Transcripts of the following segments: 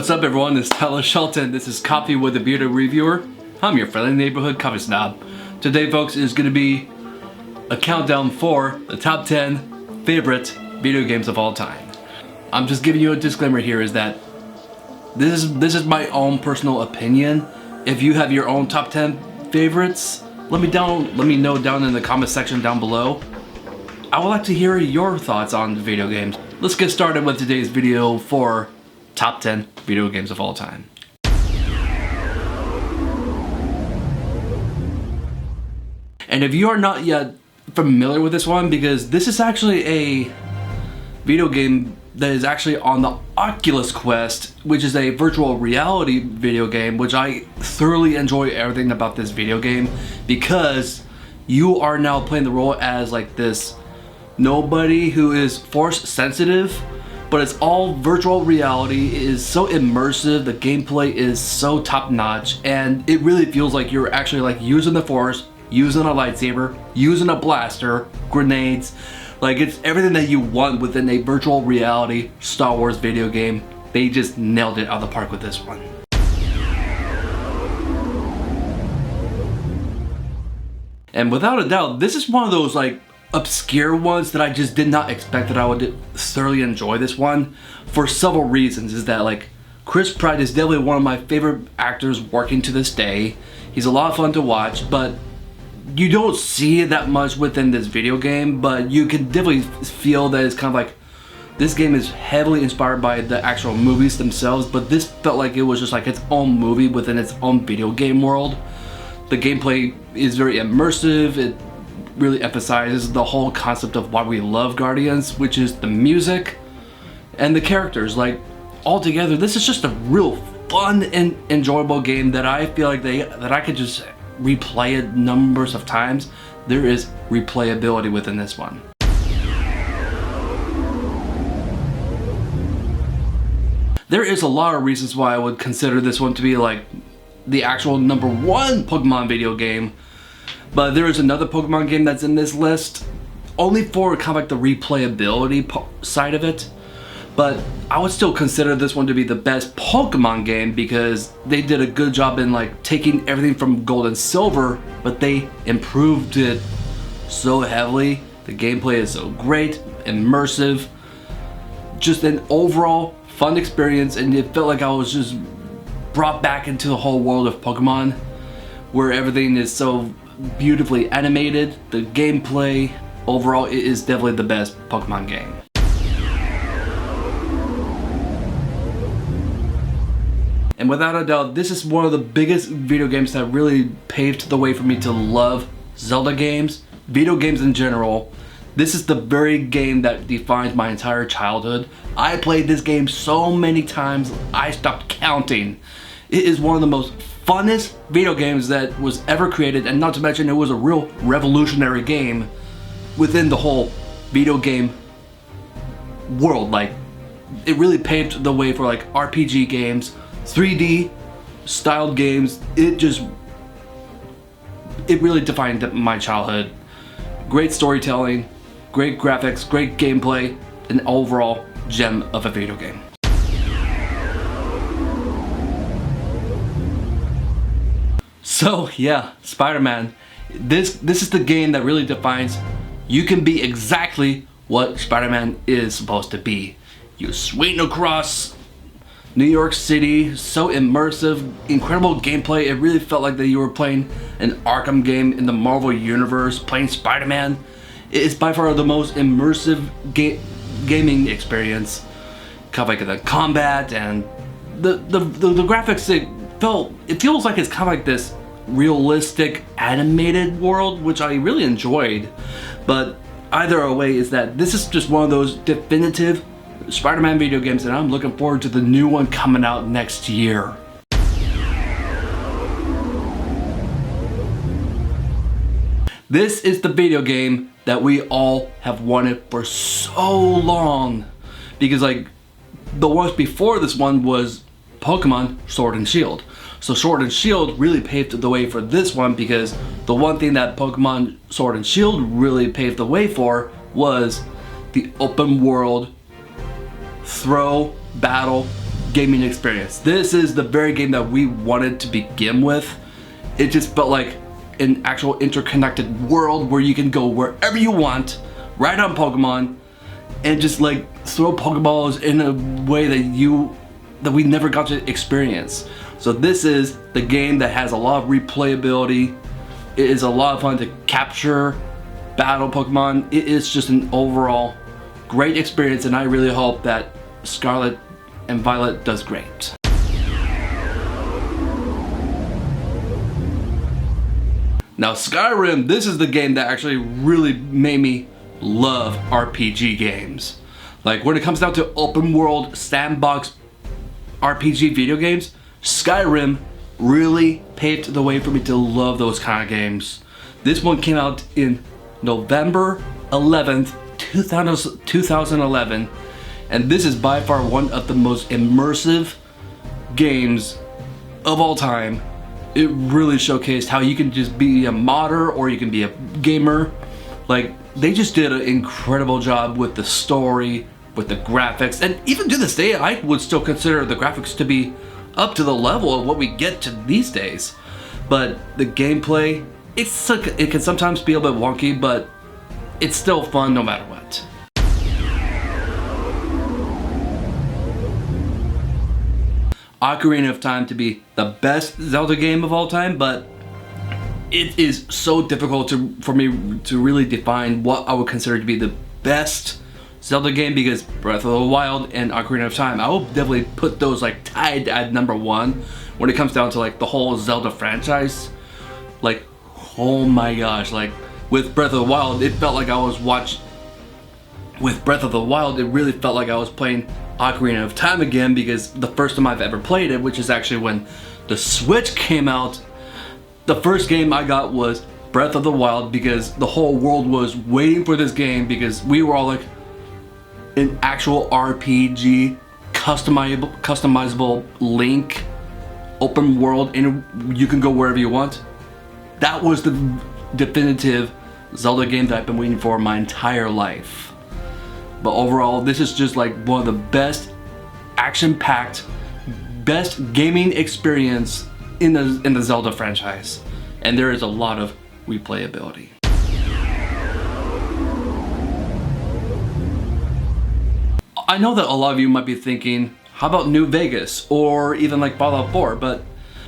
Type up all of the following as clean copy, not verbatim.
What's up everyone, it's Tyler Shelton. This is Coffee with a Beauty Reviewer. I'm your friendly neighborhood coffee snob. Today folks is going to be a countdown for the top 10 favorite video games of all time. I'm just giving you a disclaimer here is that this is my own personal opinion. If you have your own top 10 favorites, let me know down in the comment section down below. I would like to hear your thoughts on video games. Let's get started with today's video for top 10 video games of all time. And if you are not yet familiar with this one, because this is actually a video game that is actually on the Oculus Quest, which is a virtual reality video game, which I thoroughly enjoy everything about this video game because you are now playing the role as like this nobody who is force sensitive, but it's all virtual reality. It is so immersive, the gameplay is so top notch, and it really feels like you're actually like using the force, using a lightsaber, using a blaster, grenades. Like it's everything that you want within a virtual reality Star Wars video game. They just nailed it out of the park with this one. And without a doubt, this is one of those like obscure ones that I just did not expect that I would thoroughly enjoy this one for several reasons. Is that like Chris Pratt is definitely one of my favorite actors working to this day. He's a lot of fun to watch, but you don't see it that much within this video game, but you can definitely feel that it's kind of like this game is heavily inspired by the actual movies themselves, but this felt like it was just like its own movie within its own video game world. The gameplay is very immersive. It really emphasizes the whole concept of why we love Guardians, which is the music and the characters. Like altogether, this is just a real fun and enjoyable game that I feel like that I could just replay it numbers of times. There is replayability within this one. There is a lot of reasons why I would consider this one to be like the actual #1 Pokemon video game. But there is another Pokemon game that's in this list, only for kind of like the replayability side of it. But I would still consider this one to be the best Pokemon game because they did a good job in like taking everything from Gold and Silver, but they improved it so heavily. The gameplay is so great, immersive, just an overall fun experience, and it felt like I was just brought back into the whole world of Pokemon, where everything is so beautifully animated. The gameplay overall is definitely the best Pokemon game. And without a doubt, this is one of the biggest video games that really paved the way for me to love Zelda games, video games in general. This is the very game that defines my entire childhood. I played this game so many times, I stopped counting. It is one of the most funnest video games that was ever created, and not to mention it was a real revolutionary game within the whole video game world. Like it really paved the way for like RPG games, 3D styled games. It really defined my childhood. Great storytelling, great graphics, great gameplay, an overall gem of a video game. So yeah, Spider-Man. This is the game that really defines you can be exactly what Spider-Man is supposed to be. You swing across New York City, so immersive, incredible gameplay. It really felt like that you were playing an Arkham game in the Marvel Universe, playing Spider-Man. It is by far the most immersive gaming experience. Kind of like the combat and the graphics. It feels like it's kind of like this realistic animated world, which I really enjoyed. But either way is that this is just one of those definitive Spider-Man video games, and I'm looking forward to the new one coming out next year. This is the video game that we all have wanted for so long, because like the ones before this one was Pokemon Sword and Shield. So Sword and Shield really paved the way for this one, because the one thing that Pokemon Sword and Shield really paved the way for was the open world throw battle gaming experience. This is the very game that we wanted to begin with. It just felt like an actual interconnected world where you can go wherever you want, ride on Pokemon, and just like throw Pokeballs in a way that we never got to experience. So this is the game that has a lot of replayability. It is a lot of fun to capture, battle Pokemon. It is just an overall great experience, and I really hope that Scarlet and Violet does great. Now Skyrim, this is the game that actually really made me love RPG games. Like when it comes down to open world sandbox RPG video games, Skyrim really paved the way for me to love those kind of games. This one came out in November 11th, 2011, and this is by far one of the most immersive games of all time. It really showcased how you can just be a modder or you can be a gamer. Like, they just did an incredible job with the story, with the graphics, and even to this day I would still consider the graphics to be up to the level of what we get to these days. But the gameplay, it can sometimes be a bit wonky, but it's still fun no matter what. Ocarina of Time to be the best Zelda game of all time, but it is so difficult for me to really define what I would consider to be the best Zelda game, because Breath of the Wild and Ocarina of Time, I will definitely put those like tied at number one when it comes down to like the whole Zelda franchise. Like, oh my gosh, like with Breath of the Wild, it felt like I was with Breath of the Wild, it really felt like I was playing Ocarina of Time again, because the first time I've ever played it, which is actually when the Switch came out, the first game I got was Breath of the Wild, because the whole world was waiting for this game, because we were all like, an actual RPG, customizable Link, open world, and you can go wherever you want. That was the definitive Zelda game that I've been waiting for my entire life. But overall, this is just like one of the best action-packed, best gaming experience in the Zelda franchise. And there is a lot of replayability. I know that a lot of you might be thinking, how about New Vegas or even like Fallout 4? But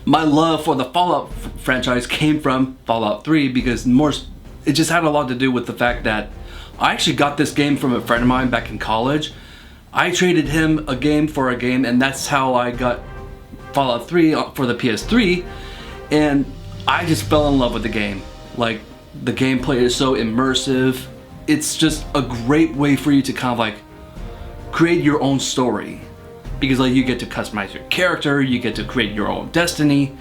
my love for the Fallout franchise came from Fallout 3, because it just had a lot to do with the fact that I actually got this game from a friend of mine back in college. I traded him a game for a game, and that's how I got Fallout 3 for the PS3, and I just fell in love with the game. Like, the gameplay is so immersive. It's just a great way for you to kind of like create your own story, because like you get to customize your character, you get to create your own destiny,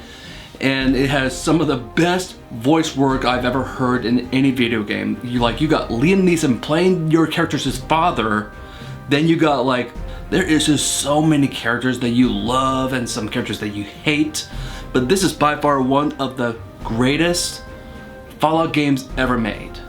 and it has some of the best voice work I've ever heard in any video game. You got Liam Neeson playing your character's father, then you got like, there is just so many characters that you love and some characters that you hate, but this is by far one of the greatest Fallout games ever made.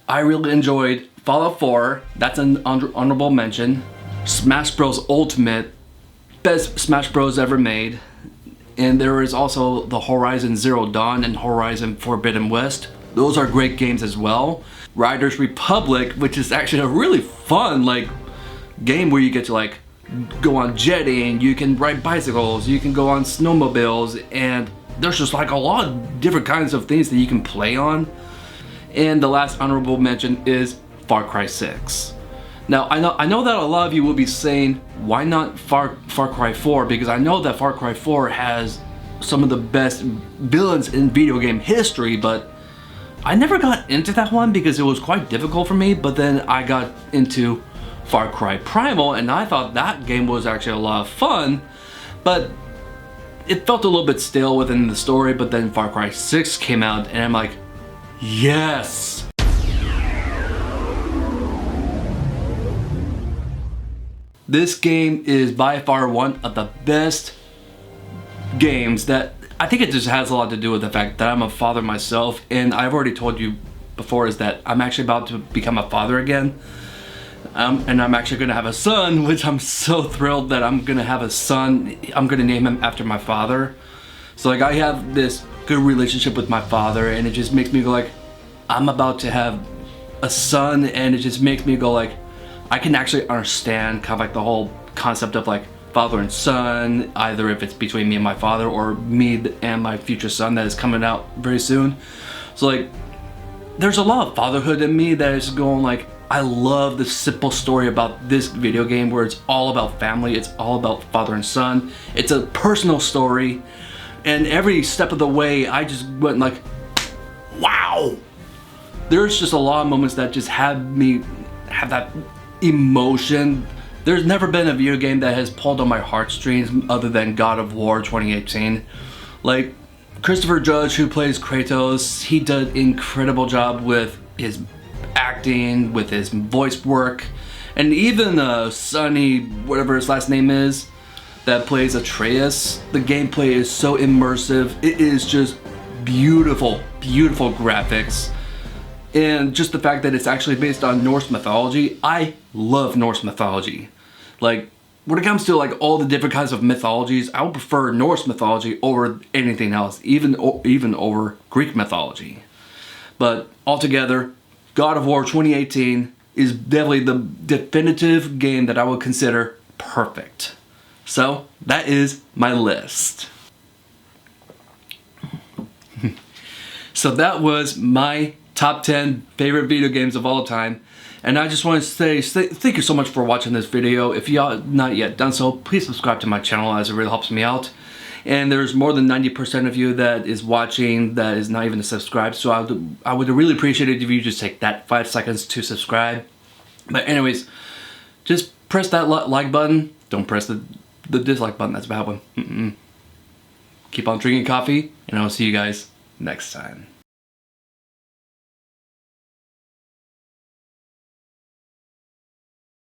I really enjoyed Fallout 4, that's an honorable mention. Smash Bros. Ultimate, best Smash Bros. Ever made. And there is also the Horizon Zero Dawn and Horizon Forbidden West. Those are great games as well. Riders Republic, which is actually a really fun like game where you get to like go on jetting, you can ride bicycles, you can go on snowmobiles, and there's just like a lot of different kinds of things that you can play on. And the last honorable mention is Far Cry 6. Now, I know that a lot of you will be saying, why not Far Cry 4? Because I know that Far Cry 4 has some of the best villains in video game history, but I never got into that one because it was quite difficult for me. But then I got into Far Cry Primal, and I thought that game was actually a lot of fun, but it felt a little bit stale within the story. But then Far Cry 6 came out, and I'm like, yes! This game is by far one of the best games that, I think it just has a lot to do with the fact that I'm a father myself, and I've already told you before is that I'm actually about to become a father again. and I'm actually gonna have a son, which I'm so thrilled that I'm gonna have a son. I'm gonna name him after my father. So like I have this good relationship with my father, and it just makes me go like, I'm about to have a son, and it just makes me go like, I can actually understand kind of like the whole concept of like father and son, either if it's between me and my father or me and my future son that is coming out very soon. So like, there's a lot of fatherhood in me that is going like, I love the simple story about this video game where it's all about family, it's all about father and son. It's a personal story, and every step of the way I just went like, wow! There's just a lot of moments that just had me have that emotion. There's never been a video game that has pulled on my heartstrings other than God of War 2018. Like, Christopher Judge, who plays Kratos, he did an incredible job with his acting, with his voice work, and even Sonny, whatever his last name is, that plays Atreus. The gameplay is so immersive. It is just beautiful, beautiful graphics. And just the fact that it's actually based on Norse mythology. I love Norse mythology. Like, when it comes to like all the different kinds of mythologies, I would prefer Norse mythology over anything else, even over Greek mythology. But altogether, God of War 2018 is definitely the definitive game that I would consider perfect. So that is my list. So that was my top 10 favorite video games of all time. And I just want to say thank you so much for watching this video. If you have not yet done so, please subscribe to my channel, as it really helps me out. And there's more than 90% of you that is watching that is not even subscribed. So I would really appreciate it if you just take that 5 seconds to subscribe. But anyways, just press that like button. Don't press the dislike button. That's a bad one. Keep on drinking coffee, and I'll see you guys next time.